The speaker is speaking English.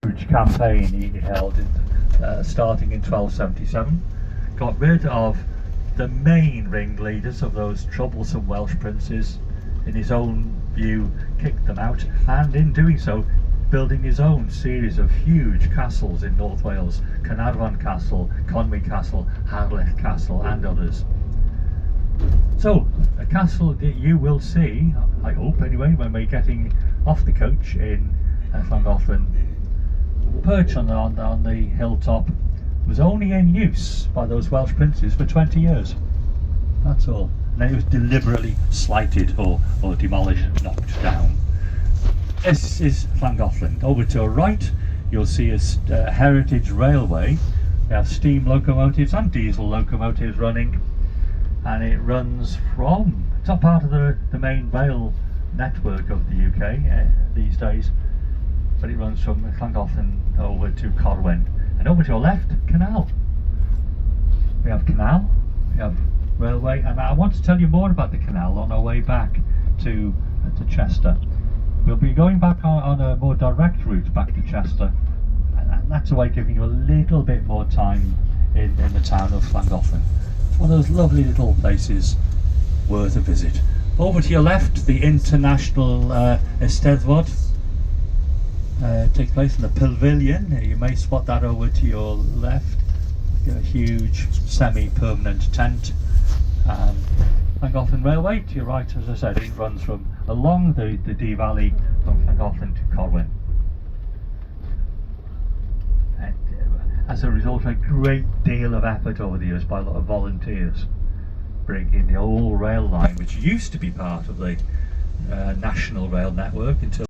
Huge campaign he held starting in 1277, got rid of the main ringleaders of those troublesome Welsh princes. In his own view, kicked them out, and in doing so building his own series of huge castles in North Wales: Caernarfon Castle, Conwy Castle, Harlech Castle and others. So a castle that you will see, I hope anyway, when we're getting off the coach in Llangollen, perched on the hilltop, was only in use by those Welsh princes for 20 years. That's all. And then it was deliberately slighted or demolished, knocked down. This is Llangollen. Over to our right, you'll see a heritage railway. We have steam locomotives and diesel locomotives running, and it runs from, it's not part of the main rail network of the UK these days, but it runs from Llangollen over to Corwen. And over to your left, canal. We have canal, we have railway, and I want to tell you more about the canal on our way back to Chester. We'll be going back on a more direct route back to Chester, and that's a way of giving you a little bit more time in the town of Llangollen. It's one of those lovely little places worth a visit. Over to your left, the International Eisteddfod takes place in the Pavilion. You may spot that over to your left. A huge semi-permanent tent. Llangollen Railway to your right, as I said, it runs from along the Dee Valley from Llangollen to Corwen. And as a result, a great deal of effort over the years by a lot of volunteers, bringing the old rail line, which used to be part of the national rail network until